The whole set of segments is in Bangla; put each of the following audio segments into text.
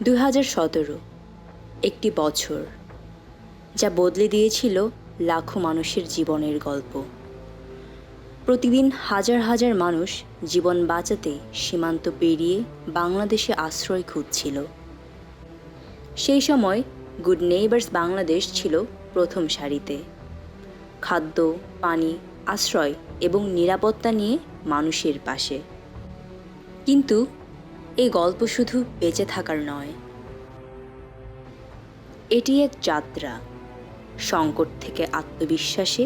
2017 একটি বছর যা বদলে দিয়েছিল লাখো মানুষের জীবনের গল্প। প্রতিদিন হাজার হাজার মানুষ জীবন বাঁচাতে সীমান্ত পেরিয়ে বাংলাদেশে আশ্রয় খুঁজছিল। সেই সময় গুড নেইবার্স বাংলাদেশ ছিল প্রথম সারিতে, খাদ্য, পানি, আশ্রয় এবং নিরাপত্তা নিয়ে মানুষের পাশে। কিন্তু এই গল্প শুধু বেঁচে থাকার নয়, এটি এক যাত্রা, সংকট থেকে আত্মবিশ্বাসে,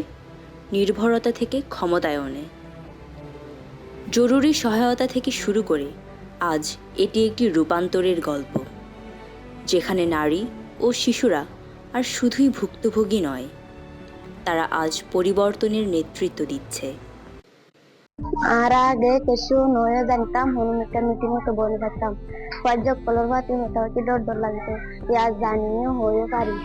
নির্ভরতা থেকে ক্ষমতায়নে, জরুরি সহায়তা থেকে শুরু করে আজ এটি একটি রূপান্তরের গল্প, যেখানে নারী ও শিশুরা আর শুধুই ভুক্তভোগী নয়, তারা আজ পরিবর্তনের নেতৃত্ব দিচ্ছে। আর আগে কিছু নয় জানতাম, হনুমিটার মিটিং তো বলে থাকতাম, কয়েক কলর ভাতি হতে হতে ডর ডর লাগতো, আজ জানিয়ে হয়ে পারি।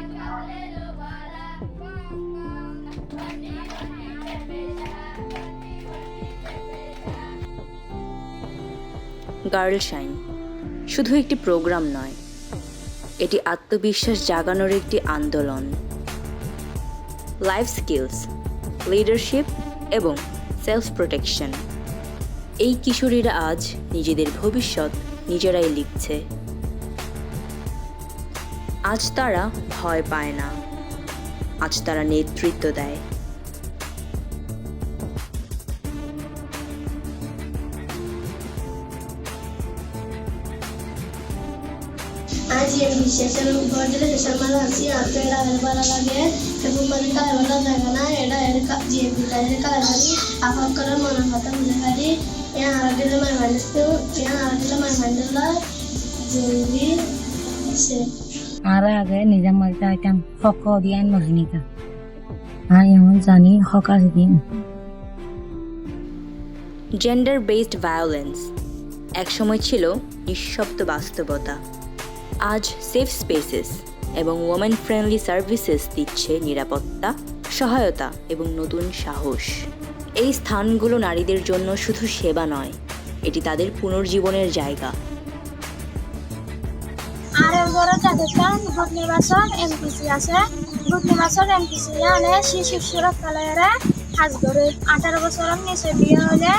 গার্ল শাইন শুধু একটি প্রোগ্রাম নয়, এটি আত্মবিশ্বাস জাগানোর একটি আন্দোলন। লাইফ স্কিলস, লিডারশিপ এবং সেলফ প্রোটেকশন, এই কিশোরীরা আজ নিজেদের ভবিষ্যৎ নিজেরাই লিখছে। আজ তারা ভয় পায় না, আজ তারা নেতৃত্ব দেয়। आज ये विशेषण बर्थडे सेशन में आसी आपके एडा हेल्परा लगे এবং মানে কালারটা দেখা না এটা এর যে বিটারে কালারি আপা করে মনে হতো বুঝে পারি আর দিলে মাই মানস্তো আর দিলে মাই মানলা জলদি সে আর আগে নিজাম মাইতা আইতাম হক দিয়ান মহিনিকা আর এমন জানি হক আছে দিন। জেন্ডার বেসড ভায়োলেন্স একসময় ছিল নিঃশব্দ বাস্তবতা। আজ সেফ স্পেসেস এবং ওমেন ফ্রেন্ডলি সার্ভিসেস দিচ্ছে নিরাপত্তা, সহায়তা এবং নতুন সাহস। এই স্থানগুলো নারীদের জন্য শুধু সেবা নয়, এটি তাদের পুনর্জীবনের জায়গা। আর বড় দেখলাম ভগ্নিবাসন এমপিসি আছে, ভগ্নিবাসন এমপিসি মানে শিশু সুরক্ষালয়ের হাজ করে 18 বছরের নিচে বিয়ে হলে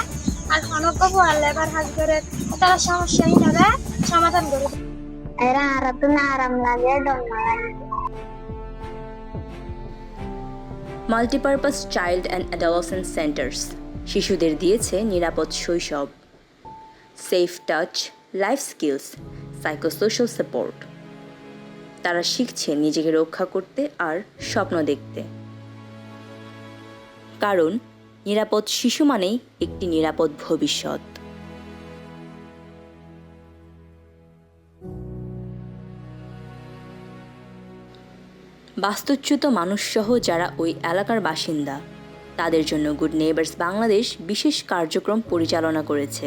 আর খনক বহাল লেবার হাজ করে তারা সমস্যাই হবে সমাধান করে। এরা আর তো না আরাম লাগে, ডর না লাগে। Multipurpose child and adolescent centres শিশুদের দিয়েছে নিরাপদ শৈশব, safe touch, life skills, psychosocial support. তারা শিখছে নিজেকে রক্ষা করতে আর স্বপ্ন দেখতে। কারণ নিরাপদ শিশু মানেই একটি নিরাপদ ভবিষ্যৎ। বাস্তুচ্যুত মানুষসহ যারা ওই এলাকার বাসিন্দা, তাদের জন্য গুড নেইবার্স বাংলাদেশ বিশেষ কার্যক্রম পরিচালনা করেছে,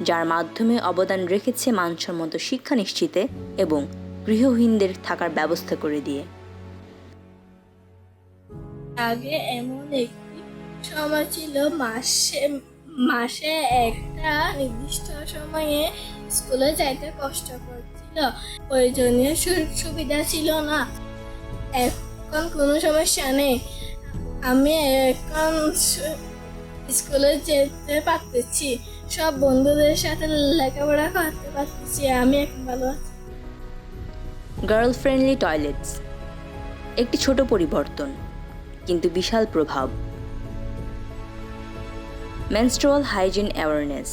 যার মাধ্যমে অবদান রেখেছে মানসম্মত শিক্ষা নিশ্চিতে এবং গৃহহীনদের থাকার ব্যবস্থা করে দিয়ে। আগে এমন একটি সময় ছিল মাসে একটা নির্দিষ্ট সময়ে স্কুলে যাইতে কষ্ট করছিল, প্রয়োজনীয় সুবিধা ছিল না। এখন কোনো সমস্যা নেই, আমি এখন স্কুলে যেতে পারতেছি, সব বন্ধুদের সাথে লেখাপড়া করতে পারতেছি, আমি এখন ভালো আছি। গার্ল ফ্রেন্ডলি টয়লেটস একটি ছোট পরিবর্তন, কিন্তু বিশাল প্রভাব। মেনস্ট্রুয়াল হাইজিন অ্যাওয়ারনেস,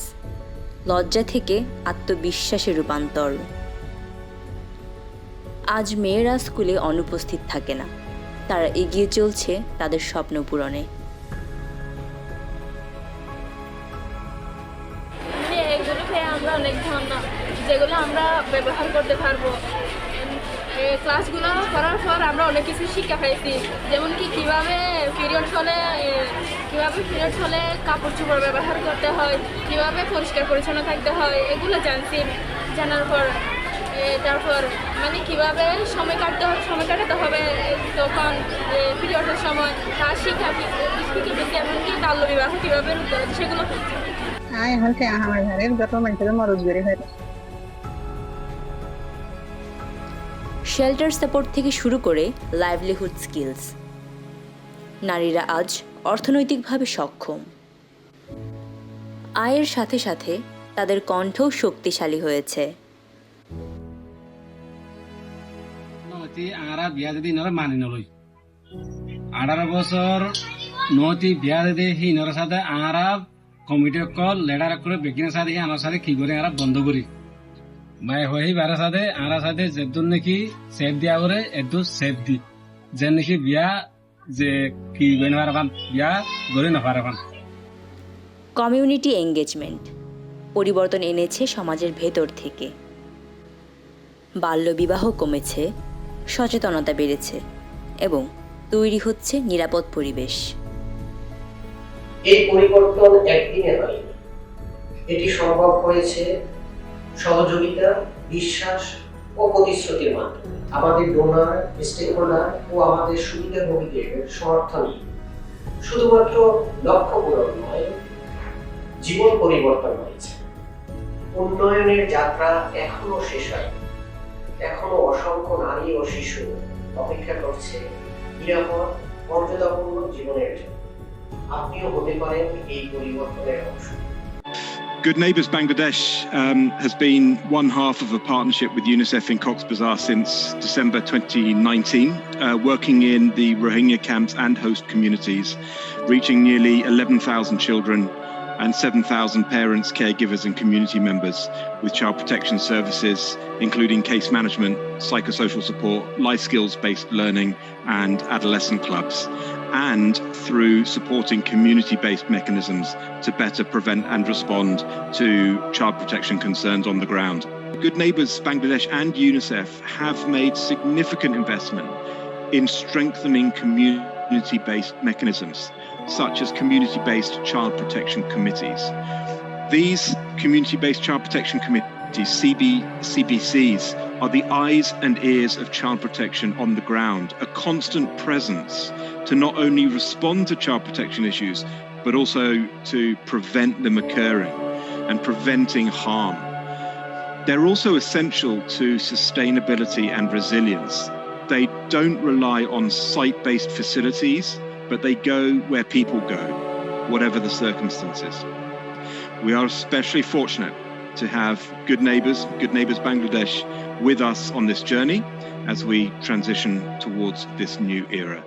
লজ্জা থেকে আত্মবিশ্বাসে রূপান্তর। আজ মেয়েরা স্কুলে অনুপস্থিত থাকে না, তারা এগিয়ে চলছে তাদের স্বপ্ন পূরণে। এগুলো খেয়ে আমরা অনেক ধন্য, যেগুলো আমরা ব্যবহার করতে পারবো। ক্লাসগুলো করার পর আমরা অনেক কিছু শিক্ষা পেয়েছি, যেমন কি কীভাবে পিরিয়ড হলে কাপড় চোপড় ব্যবহার করতে হয়, কীভাবে পরিষ্কার পরিচ্ছন্ন থাকতে হয়, এগুলো জানার পর তারপর মানে কীভাবে সময় কাটাতে হবে তখন পিরিয়ডের সময়, তার শিক্ষা এমনকি বাল্য বিবাহ কীভাবে রুখতে হবে সেগুলো। এখন আমার ঘরের যত মানুষের মরজ বেড়ে হয় শেল্টার সাপোর্ট থেকে শুরু করে লাইভলিহুড স্কিলস। নারীরা আজ অর্থনৈতিকভাবে সক্ষম। আয়ের সাথে সাথে তাদের কণ্ঠও শক্তিশালী হয়েছে। আরা বিয়া যদি নরে মানি নলই 18 বছর নতি বিয়া যদি হি নর সাথে আরা কমিটি কল লেডার করে বেগিনের সাথে আমার সাথে কি করে আরা বন্ধ করি মাই হই বারে সাথে আরা সাথে যেদুন নাকি সেফ দিয়া করে এদু সেফ দি যে নাকি বিয়া যে কি গইন পারবান বিয়া গরে না পারবান। কমিউনিটি এঙ্গেজমেন্ট পরিবর্তন এনেছে সমাজের ভেতর থেকে। বাল্যবিবাহ কমেছে, সচেতনতা বেড়েছে এবং তৈরি হচ্ছে নিরাপদ পরিবেশ। এই পরিবর্তন একদিনে হয়নি, এটি সম্ভব হয়েছে সহযোগিতা, বিশ্বাস ও প্রতিশ্রুতির মাধ্যমে। আমাদের ডোনার, স্টেকহোল্ডার ও আমাদের সুবিধাভোগীদের সমর্থনই শুধুমাত্র লক্ষ্য পূরণ নয়, জীবন পরিবর্তন হয়েছে। উন্নয়নের যাত্রা এখনো শেষ হয়নি। এখনো অসংখ্য নারী ও শিশু অপেক্ষা করছে নিরাপদ, মর্যাদাপূর্ণ জীবনের জন্য। আপনিও হতে পারেন এই পরিবর্তনের অংশ। Good Neighbours Bangladesh has been one half of a partnership with UNICEF in Cox's Bazar since December 2019, working in the Rohingya camps and host communities, reaching nearly 11,000 children and 7,000 parents, caregivers and community members with child protection services, including case management, psychosocial support, life skills-based learning and adolescent clubs, and through supporting community-based mechanisms to better prevent and respond to child protection concerns on the ground. Good Neighbours Bangladesh and UNICEF have made significant investment in strengthening community-based mechanisms, such as community-based child protection committees. These community-based child protection committees, CBCs, are the eyes and ears of child protection on the ground, a constant presence to not only respond to child protection issues, but also to prevent them occurring and preventing harm. They're also essential to sustainability and resilience. They don't rely on site-based facilities, but they go where people go, whatever the circumstances. We are especially fortunate to have Good Neighbours Bangladesh with us on this journey as we transition towards this new era.